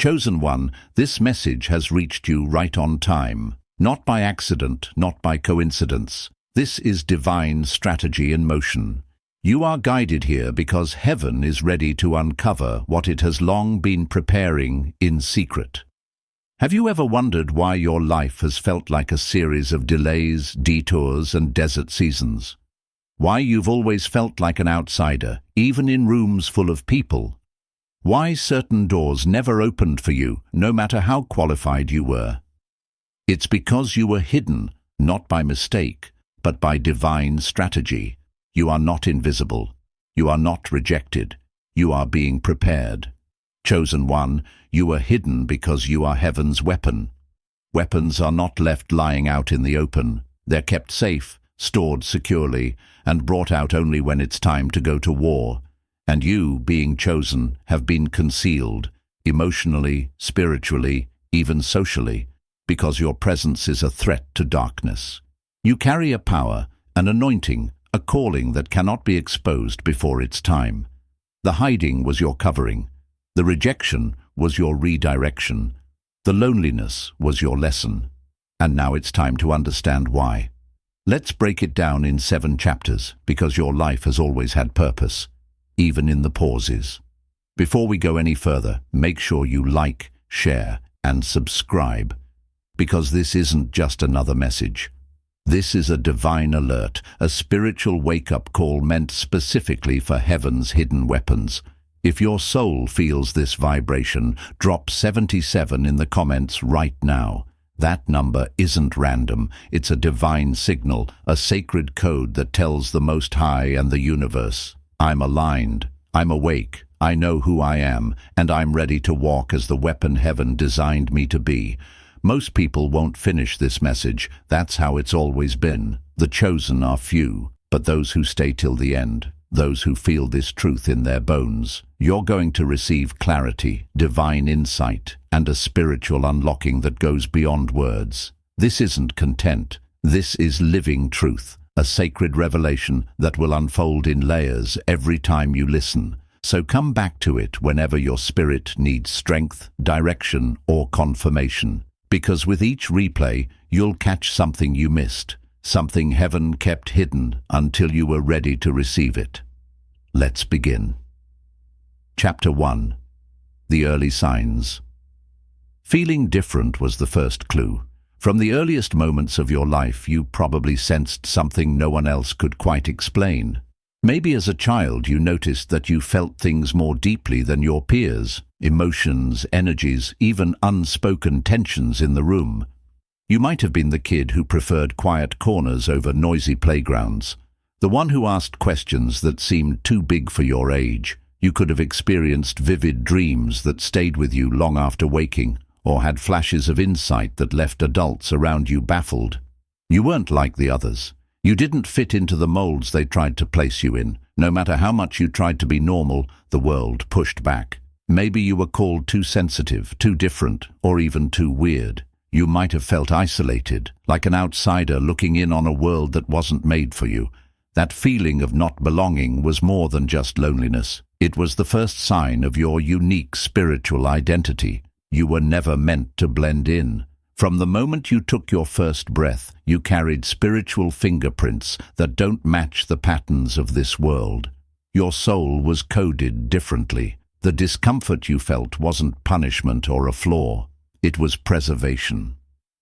Chosen one, this message has reached you right on time. Not by accident, not by coincidence. This is divine strategy in motion. You are guided here because heaven is ready to uncover what it has long been preparing in secret. Have you ever wondered why your life has felt like a series of delays, detours, and desert seasons? Why you've always felt like an outsider, even in rooms full of people? Why certain doors never opened for you, no matter how qualified you were? It's because you were hidden, not by mistake, but by divine strategy. You are not invisible. You are not rejected. You are being prepared. Chosen one, you are hidden because you are heaven's weapon. Weapons are not left lying out in the open. They're kept safe, stored securely, and brought out only when it's time to go to war. And you, being chosen, have been concealed, emotionally, spiritually, even socially, because your presence is a threat to darkness. You carry a power, an anointing, a calling that cannot be exposed before its time. The hiding was your covering. The rejection was your redirection. The loneliness was your lesson. And now it's time to understand why. Let's break it down in 7 chapters, because your life has always had purpose, even in the pauses. Before we go any further, make sure you like, share, and subscribe, because this isn't just another message. This is a divine alert, a spiritual wake-up call meant specifically for heaven's hidden weapons. If your soul feels this vibration, drop 77 in the comments right now. That number isn't random. It's a divine signal, a sacred code that tells the Most High and the universe, I'm aligned, I'm awake, I know who I am, and I'm ready to walk as the weapon heaven designed me to be. Most people won't finish this message. That's how it's always been. The chosen are few, but those who stay till the end, those who feel this truth in their bones, you're going to receive clarity, divine insight, and a spiritual unlocking that goes beyond words. This isn't content. This is living truth, a sacred revelation that will unfold in layers every time you listen. So come back to it whenever your spirit needs strength, direction, or confirmation. Because with each replay, you'll catch something you missed, something heaven kept hidden until you were ready to receive it. Let's begin. Chapter 1. The Early Signs. Feeling different was the first clue. From the earliest moments of your life, you probably sensed something no one else could quite explain. Maybe as a child you noticed that you felt things more deeply than your peers, emotions, energies, even unspoken tensions in the room. You might have been the kid who preferred quiet corners over noisy playgrounds, the one who asked questions that seemed too big for your age. You could have experienced vivid dreams that stayed with you long after waking, or had flashes of insight that left adults around you baffled. You weren't like the others. You didn't fit into the molds they tried to place you in. No matter how much you tried to be normal, the world pushed back. Maybe you were called too sensitive, too different, or even too weird. You might have felt isolated, like an outsider looking in on a world that wasn't made for you. That feeling of not belonging was more than just loneliness. It was the first sign of your unique spiritual identity. You were never meant to blend in. From the moment you took your first breath, you carried spiritual fingerprints that don't match the patterns of this world. Your soul was coded differently. The discomfort you felt wasn't punishment or a flaw. It was preservation.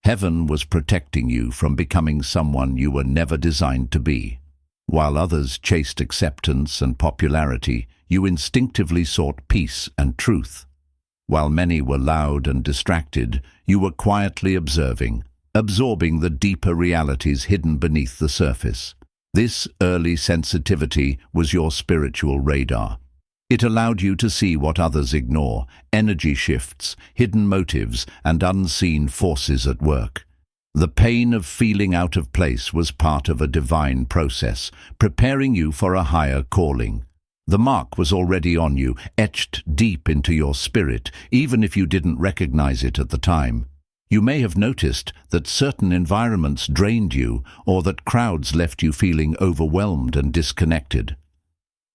Heaven was protecting you from becoming someone you were never designed to be. While others chased acceptance and popularity, you instinctively sought peace and truth. While many were loud and distracted, you were quietly observing, absorbing the deeper realities hidden beneath the surface. This early sensitivity was your spiritual radar. It allowed you to see what others ignore: energy shifts, hidden motives, and unseen forces at work. The pain of feeling out of place was part of a divine process, preparing you for a higher calling. The mark was already on you, etched deep into your spirit, even if you didn't recognize it at the time. You may have noticed that certain environments drained you, or that crowds left you feeling overwhelmed and disconnected.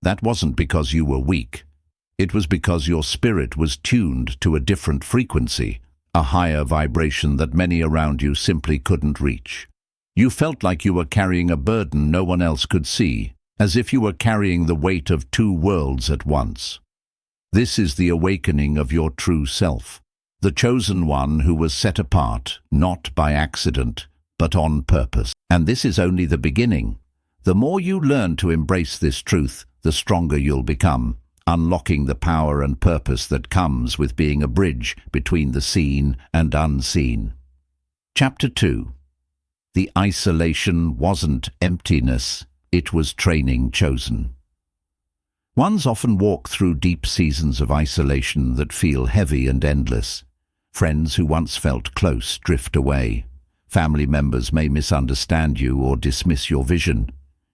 That wasn't because you were weak. It was because your spirit was tuned to a different frequency, a higher vibration that many around you simply couldn't reach. You felt like you were carrying a burden no one else could see, as if you were carrying the weight of two worlds at once. This is the awakening of your true self, the chosen one who was set apart, not by accident, but on purpose. And this is only the beginning. The more you learn to embrace this truth, the stronger you'll become, unlocking the power and purpose that comes with being a bridge between the seen and unseen. Chapter 2. The isolation wasn't emptiness, it was training chosen. Ones often walk through deep seasons of isolation that feel heavy and endless. Friends who once felt close drift away. Family members may misunderstand you or dismiss your vision.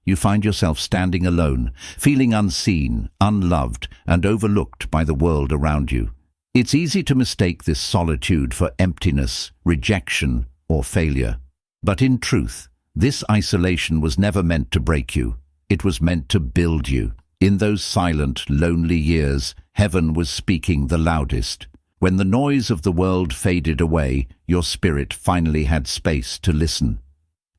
You find yourself standing alone, feeling unseen, unloved, and overlooked by the world around you. It's easy to mistake this solitude for emptiness, rejection, or failure. But in truth, this isolation was never meant to break you. It was meant to build you. In those silent, lonely years, heaven was speaking the loudest. When the noise of the world faded away, your spirit finally had space to listen.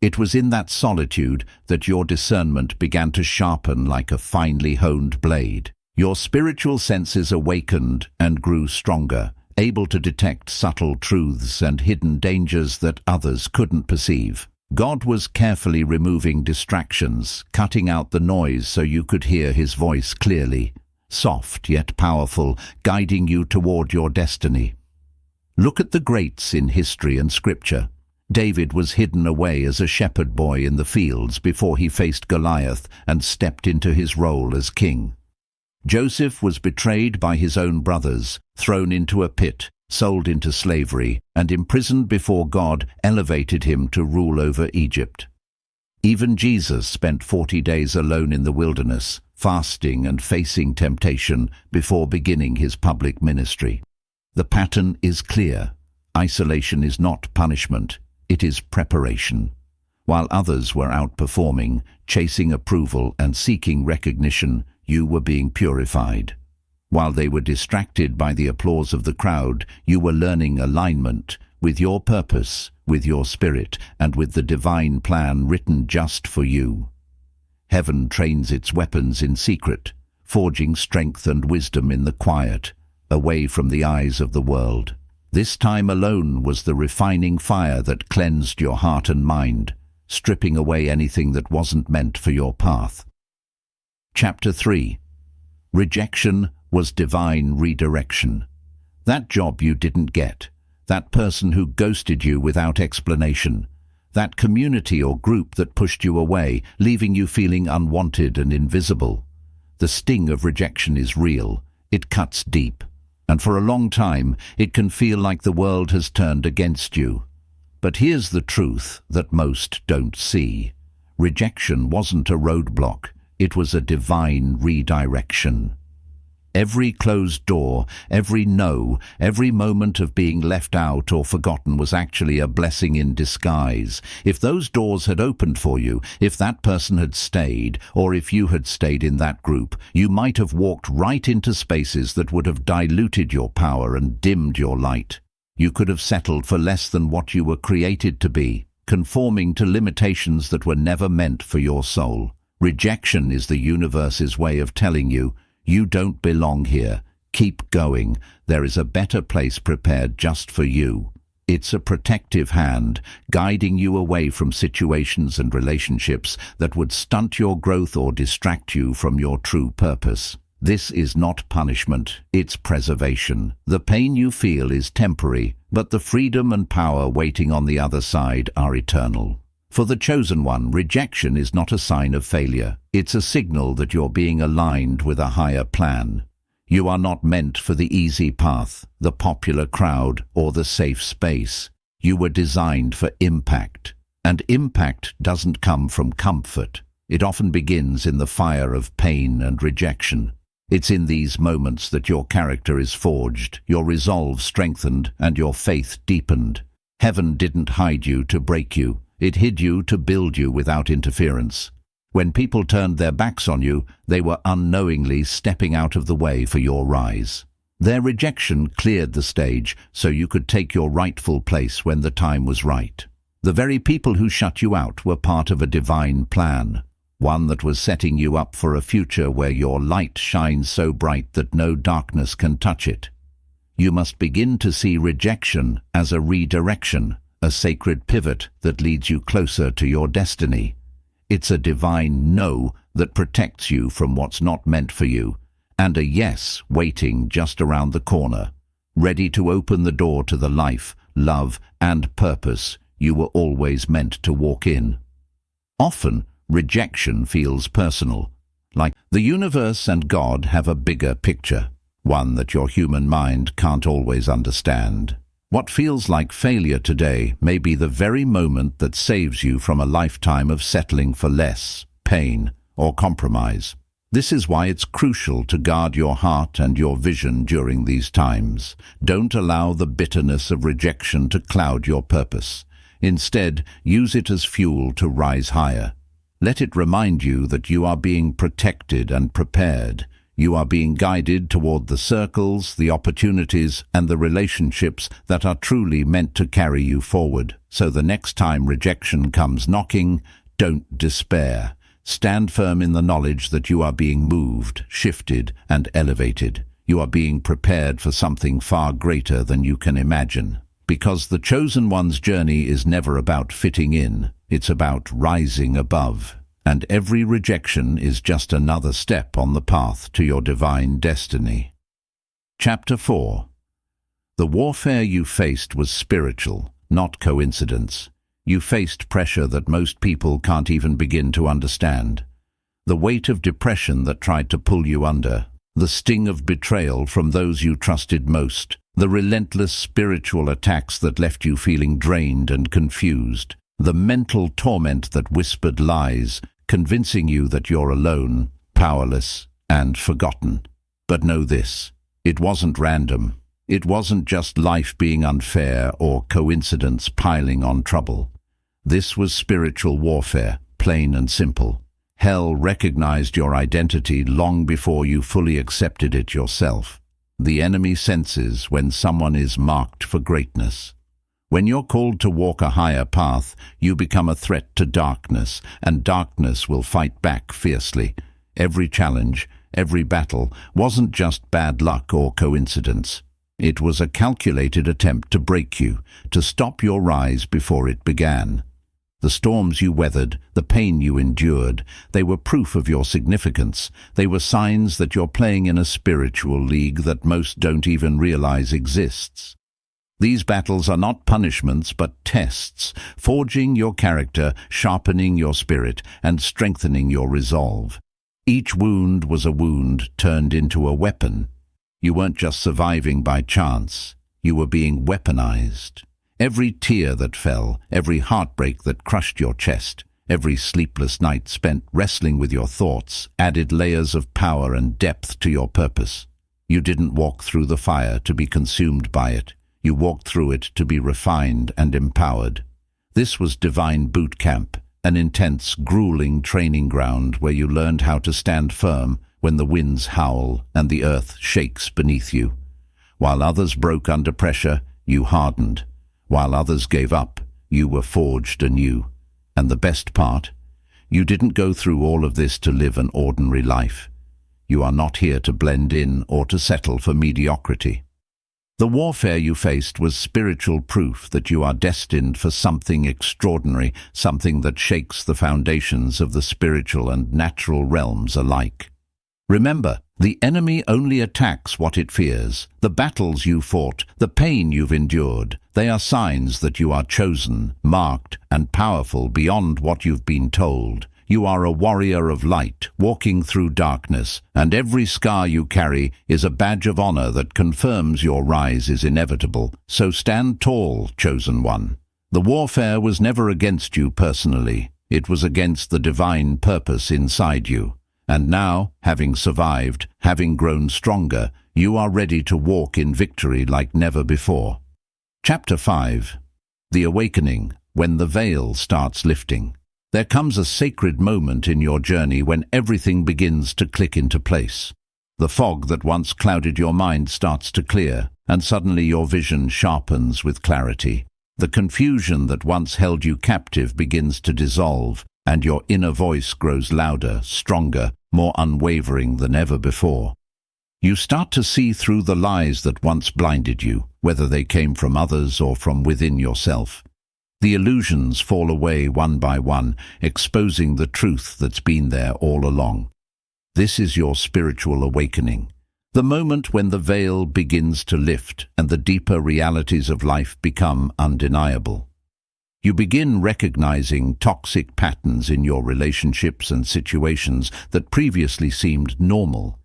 It was in that solitude that your discernment began to sharpen like a finely honed blade. Your spiritual senses awakened and grew stronger, able to detect subtle truths and hidden dangers that others couldn't perceive. God was carefully removing distractions, cutting out the noise so you could hear his voice clearly, soft yet powerful, guiding you toward your destiny. Look at the greats in history and scripture. David was hidden away as a shepherd boy in the fields before he faced Goliath and stepped into his role as king. Joseph was betrayed by his own brothers, thrown into a pit, sold into slavery, and imprisoned before God elevated him to rule over Egypt. Even Jesus spent 40 days alone in the wilderness, fasting and facing temptation before beginning his public ministry. The pattern is clear. Isolation is not punishment. It is preparation. While others were outperforming, chasing approval and seeking recognition, you were being purified. While they were distracted by the applause of the crowd, you were learning alignment with your purpose, with your spirit, and with the divine plan written just for you. Heaven trains its weapons in secret, forging strength and wisdom in the quiet, away from the eyes of the world. This time alone was the refining fire that cleansed your heart and mind, stripping away anything that wasn't meant for your path. Chapter 3. Rejection was divine redirection. That job you didn't get, that person who ghosted you without explanation, that community or group that pushed you away, leaving you feeling unwanted and invisible. The sting of rejection is real. It cuts deep. And for a long time, it can feel like the world has turned against you. But here's the truth that most don't see. Rejection wasn't a roadblock. It was a divine redirection. Every closed door, every no, every moment of being left out or forgotten was actually a blessing in disguise. If those doors had opened for you, if that person had stayed, or if you had stayed in that group, you might have walked right into spaces that would have diluted your power and dimmed your light. You could have settled for less than what you were created to be, conforming to limitations that were never meant for your soul. Rejection is the universe's way of telling you, you don't belong here. Keep going. There is a better place prepared just for you. It's a protective hand, guiding you away from situations and relationships that would stunt your growth or distract you from your true purpose. This is not punishment, it's preservation. The pain you feel is temporary, but the freedom and power waiting on the other side are eternal. For the chosen one, rejection is not a sign of failure. It's a signal that you're being aligned with a higher plan. You are not meant for the easy path, the popular crowd, or the safe space. You were designed for impact. And impact doesn't come from comfort. It often begins in the fire of pain and rejection. It's in these moments that your character is forged, your resolve strengthened, and your faith deepened. Heaven didn't hide you to break you. It hid you to build you without interference. When people turned their backs on you, they were unknowingly stepping out of the way for your rise. Their rejection cleared the stage so you could take your rightful place when the time was right. The very people who shut you out were part of a divine plan, one that was setting you up for a future where your light shines so bright that no darkness can touch it. You must begin to see rejection as a redirection, a sacred pivot that leads you closer to your destiny. It's a divine no that protects you from what's not meant for you, and a yes waiting just around the corner, ready to open the door to the life, love, and purpose you were always meant to walk in. Often, rejection feels personal, like the universe and God have a bigger picture, one that your human mind can't always understand. What feels like failure today may be the very moment that saves you from a lifetime of settling for less, pain, or compromise. This is why it's crucial to guard your heart and your vision during these times. Don't allow the bitterness of rejection to cloud your purpose. Instead, use it as fuel to rise higher. Let it remind you that you are being protected and prepared. You are being guided toward the circles, the opportunities, and the relationships that are truly meant to carry you forward. So the next time rejection comes knocking, don't despair. Stand firm in the knowledge that you are being moved, shifted, and elevated. You are being prepared for something far greater than you can imagine. Because the chosen one's journey is never about fitting in, it's about rising above. And every rejection is just another step on the path to your divine destiny. Chapter 4. The warfare you faced was spiritual, not coincidence. You faced pressure that most people can't even begin to understand. The weight of depression that tried to pull you under, the sting of betrayal from those you trusted most, the relentless spiritual attacks that left you feeling drained and confused, the mental torment that whispered lies, convincing you that you're alone, powerless, and forgotten. But know this, it wasn't random. It wasn't just life being unfair or coincidence piling on trouble. This was spiritual warfare, plain and simple. Hell recognized your identity long before you fully accepted it yourself. The enemy senses when someone is marked for greatness. When you're called to walk a higher path, you become a threat to darkness, and darkness will fight back fiercely. Every challenge, every battle, wasn't just bad luck or coincidence. It was a calculated attempt to break you, to stop your rise before it began. The storms you weathered, the pain you endured, they were proof of your significance. They were signs that you're playing in a spiritual league that most don't even realize exists. These battles are not punishments but tests, forging your character, sharpening your spirit, and strengthening your resolve. Each wound was a wound turned into a weapon. You weren't just surviving by chance, you were being weaponized. Every tear that fell, every heartbreak that crushed your chest, every sleepless night spent wrestling with your thoughts added layers of power and depth to your purpose. You didn't walk through the fire to be consumed by it. You walked through it to be refined and empowered. This was divine boot camp, an intense, grueling training ground where you learned how to stand firm when the winds howl and the earth shakes beneath you. While others broke under pressure, you hardened. While others gave up, you were forged anew. And the best part, you didn't go through all of this to live an ordinary life. You are not here to blend in or to settle for mediocrity. The warfare you faced was spiritual proof that you are destined for something extraordinary, something that shakes the foundations of the spiritual and natural realms alike. Remember, the enemy only attacks what it fears. The battles you fought, the pain you've endured, they are signs that you are chosen, marked, and powerful beyond what you've been told. You are a warrior of light, walking through darkness, and every scar you carry is a badge of honor that confirms your rise is inevitable. So stand tall, chosen one. The warfare was never against you personally. It was against the divine purpose inside you. And now, having survived, having grown stronger, you are ready to walk in victory like never before. Chapter 5. The Awakening, when the veil starts lifting. There comes a sacred moment in your journey when everything begins to click into place. The fog that once clouded your mind starts to clear, and suddenly your vision sharpens with clarity. The confusion that once held you captive begins to dissolve, and your inner voice grows louder, stronger, more unwavering than ever before. You start to see through the lies that once blinded you, whether they came from others or from within yourself. The illusions fall away one by one, exposing the truth that's been there all along. This is your spiritual awakening, the moment when the veil begins to lift and the deeper realities of life become undeniable. You begin recognizing toxic patterns in your relationships and situations that previously seemed normal.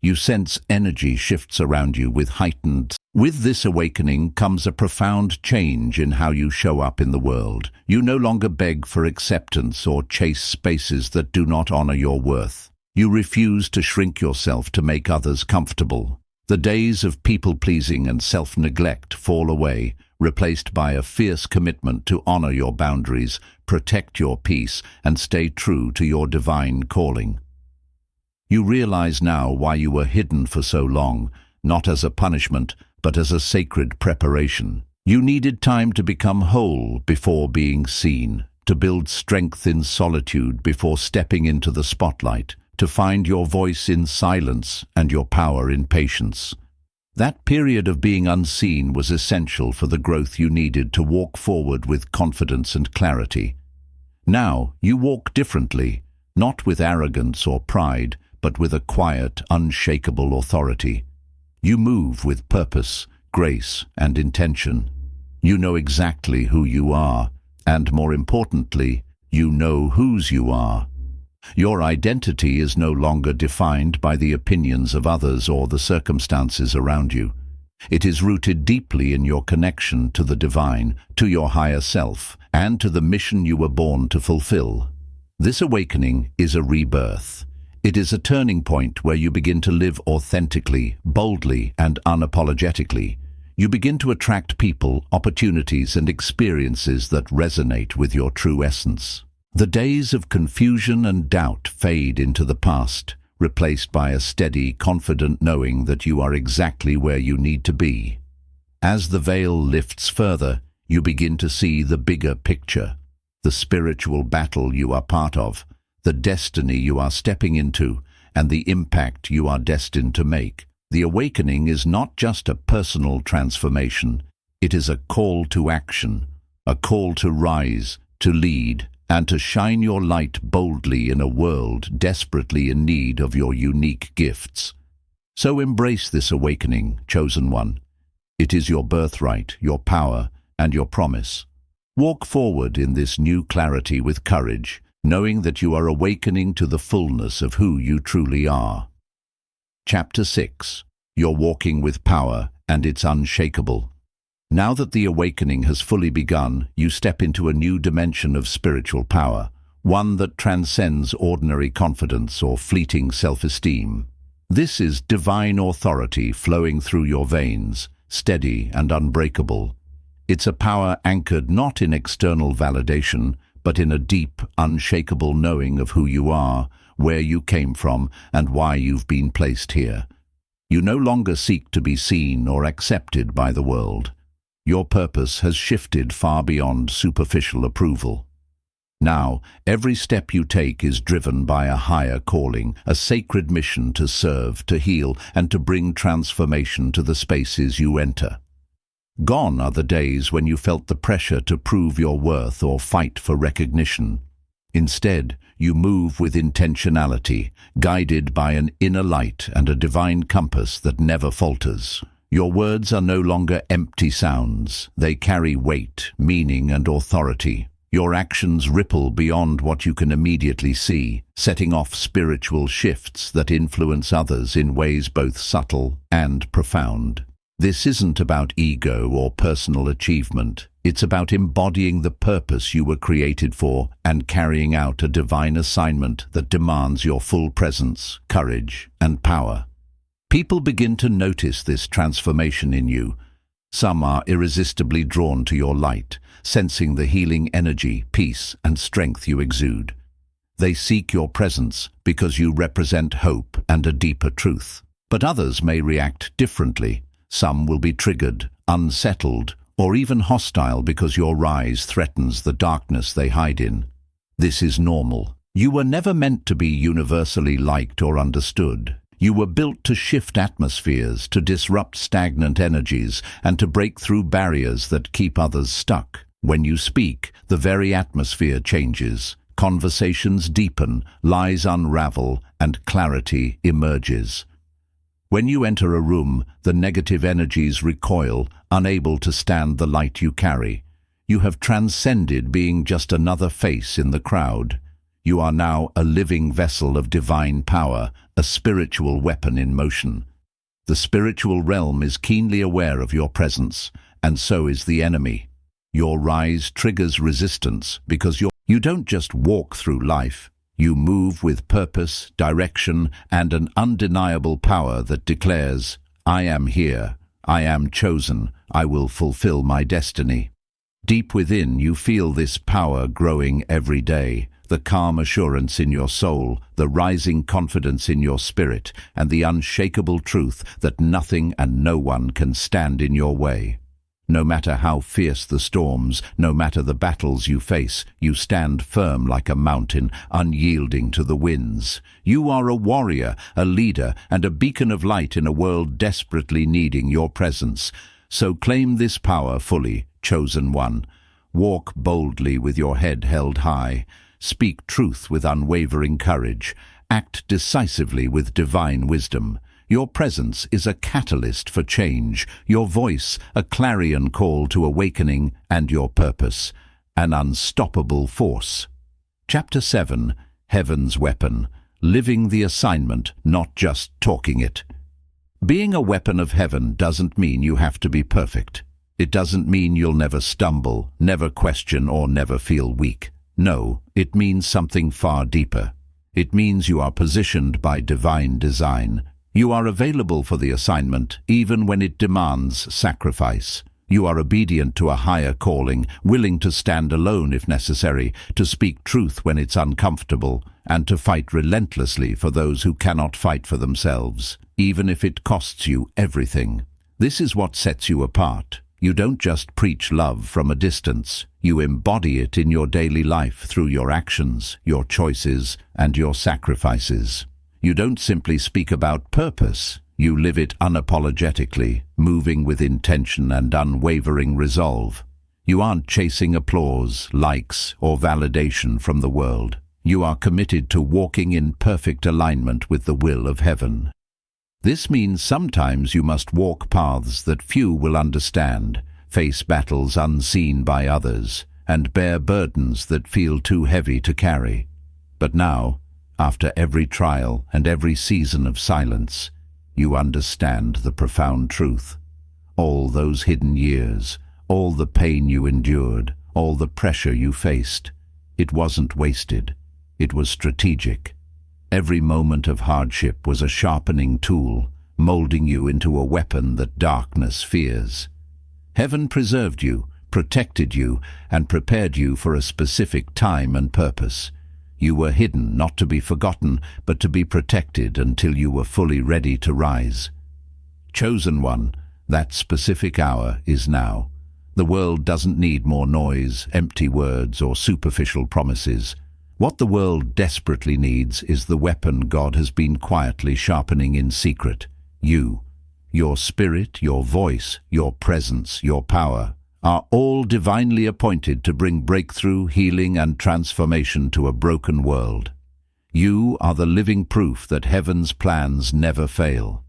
You sense energy shifts around you with heightened. With this awakening comes a profound change in how you show up in the world. You no longer beg for acceptance or chase spaces that do not honor your worth. You refuse to shrink yourself to make others comfortable. The days of people-pleasing and self-neglect fall away, replaced by a fierce commitment to honor your boundaries, protect your peace, and stay true to your divine calling. You realize now why you were hidden for so long, not as a punishment, but as a sacred preparation. You needed time to become whole before being seen, to build strength in solitude before stepping into the spotlight, to find your voice in silence and your power in patience. That period of being unseen was essential for the growth you needed to walk forward with confidence and clarity. Now you walk differently, not with arrogance or pride, but with a quiet, unshakable authority. You move with purpose, grace, and intention. You know exactly who you are, and more importantly, you know whose you are. Your identity is no longer defined by the opinions of others or the circumstances around you. It is rooted deeply in your connection to the divine, to your higher self, and to the mission you were born to fulfill. This awakening is a rebirth. It is a turning point where you begin to live authentically, boldly, and unapologetically. You begin to attract people, opportunities, and experiences that resonate with your true essence. The days of confusion and doubt fade into the past, replaced by a steady, confident knowing that you are exactly where you need to be. As the veil lifts further, you begin to see the bigger picture, the spiritual battle you are part of, the destiny you are stepping into, and the impact you are destined to make. The awakening is not just a personal transformation, it is a call to action, a call to rise, to lead, and to shine your light boldly in a world desperately in need of your unique gifts. So embrace this awakening, chosen one. It is your birthright, your power, and your promise. Walk forward in this new clarity with courage, knowing that you are awakening to the fullness of who you truly are. Chapter 6. You're walking with power, and it's unshakable. Now that the awakening has fully begun, you step into a new dimension of spiritual power, one that transcends ordinary confidence or fleeting self-esteem. This is divine authority flowing through your veins, steady and unbreakable. It's a power anchored not in external validation, but in a deep, unshakable knowing of who you are, where you came from, and why you've been placed here. You no longer seek to be seen or accepted by the world. Your purpose has shifted far beyond superficial approval. Now, every step you take is driven by a higher calling, a sacred mission to serve, to heal, and to bring transformation to the spaces you enter. Gone are the days when you felt the pressure to prove your worth or fight for recognition. Instead, you move with intentionality, guided by an inner light and a divine compass that never falters. Your words are no longer empty sounds. They carry weight, meaning, and authority. Your actions ripple beyond what you can immediately see, setting off spiritual shifts that influence others in ways both subtle and profound. This isn't about ego or personal achievement. It's about embodying the purpose you were created for and carrying out a divine assignment that demands your full presence, courage, and power. People begin to notice this transformation in you. Some are irresistibly drawn to your light, sensing the healing energy, peace, and strength you exude. They seek your presence because you represent hope and a deeper truth. But others may react differently. Some will be triggered, unsettled, or even hostile because your rise threatens the darkness they hide in. This is normal. You were never meant to be universally liked or understood. You were built to shift atmospheres, to disrupt stagnant energies, and to break through barriers that keep others stuck. When you speak, the very atmosphere changes. Conversations deepen, lies unravel, and clarity emerges. When you enter a room, the negative energies recoil, unable to stand the light you carry. You have transcended being just another face in the crowd. You are now a living vessel of divine power, a spiritual weapon in motion. The spiritual realm is keenly aware of your presence, and so is the enemy. Your rise triggers resistance because you don't just walk through life. You move with purpose, direction, and an undeniable power that declares, "I am here, I am chosen, I will fulfill my destiny." Deep within, you feel this power growing every day, the calm assurance in your soul, the rising confidence in your spirit, and the unshakable truth that nothing and no one can stand in your way. No matter how fierce the storms, no matter the battles you face, you stand firm like a mountain, unyielding to the winds. You are a warrior, a leader, and a beacon of light in a world desperately needing your presence. So claim this power fully, chosen one. Walk boldly with your head held high. Speak truth with unwavering courage. Act decisively with divine wisdom. Your presence is a catalyst for change, your voice a clarion call to awakening, and your purpose an unstoppable force. Chapter 7, Heaven's Weapon, Living the Assignment, Not Just Talking It. Being a weapon of heaven doesn't mean you have to be perfect. It doesn't mean you'll never stumble, never question, or never feel weak. No, it means something far deeper. It means you are positioned by divine design. You are available for the assignment, even when it demands sacrifice. You are obedient to a higher calling, willing to stand alone if necessary, to speak truth when it's uncomfortable, and to fight relentlessly for those who cannot fight for themselves, even if it costs you everything. This is what sets you apart. You don't just preach love from a distance. You embody it in your daily life through your actions, your choices, and your sacrifices. You don't simply speak about purpose. You live it unapologetically, moving with intention and unwavering resolve. You aren't chasing applause, likes, or validation from the world. You are committed to walking in perfect alignment with the will of heaven. This means sometimes you must walk paths that few will understand, face battles unseen by others, and bear burdens that feel too heavy to carry. But now, after every trial and every season of silence, you understand the profound truth. All those hidden years, all the pain you endured, all the pressure you faced, it wasn't wasted. It was strategic. Every moment of hardship was a sharpening tool, molding you into a weapon that darkness fears. Heaven preserved you, protected you, and prepared you for a specific time and purpose. You were hidden, not to be forgotten, but to be protected until you were fully ready to rise. Chosen one, that specific hour is now. The world doesn't need more noise, empty words, or superficial promises. What the world desperately needs is the weapon God has been quietly sharpening in secret. You, your spirit, your voice, your presence, your power, are all divinely appointed to bring breakthrough, healing, and transformation to a broken world. You are the living proof that heaven's plans never fail.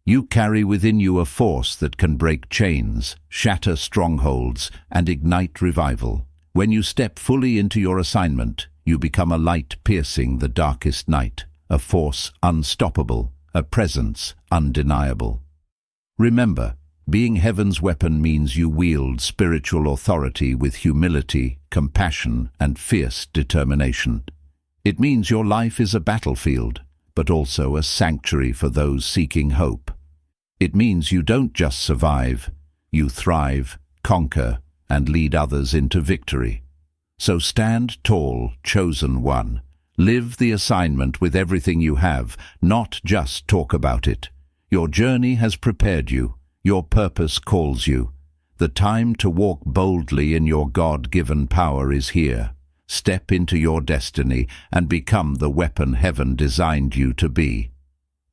You carry within you a force that can break chains, shatter strongholds, and ignite revival. When you step fully into your assignment, you become a light piercing the darkest night, a force unstoppable, a presence undeniable. Remember, being heaven's weapon means you wield spiritual authority with humility, compassion, and fierce determination. It means your life is a battlefield, but also a sanctuary for those seeking hope. It means you don't just survive, you thrive, conquer, and lead others into victory. So stand tall, chosen one. Live the assignment with everything you have, not just talk about it. Your journey has prepared you. Your purpose calls you. The time to walk boldly in your God-given power is here. Step into your destiny and become the weapon heaven designed you to be.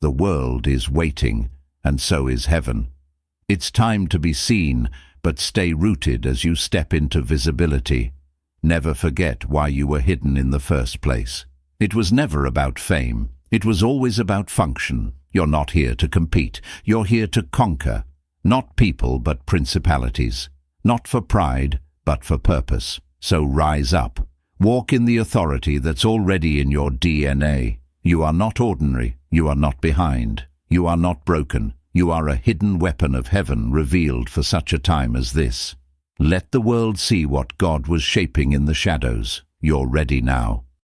The world is waiting, and so is heaven. It's time to be seen, but stay rooted as you step into visibility. Never forget why you were hidden in the first place. It was never about fame. It was always about function. You're not here to compete. You're here to conquer. Not people, but principalities. Not for pride, but for purpose. So rise up. Walk in the authority that's already in your DNA. You are not ordinary. You are not behind. You are not broken. You are a hidden weapon of heaven revealed for such a time as this. Let the world see what God was shaping in the shadows. You're ready now.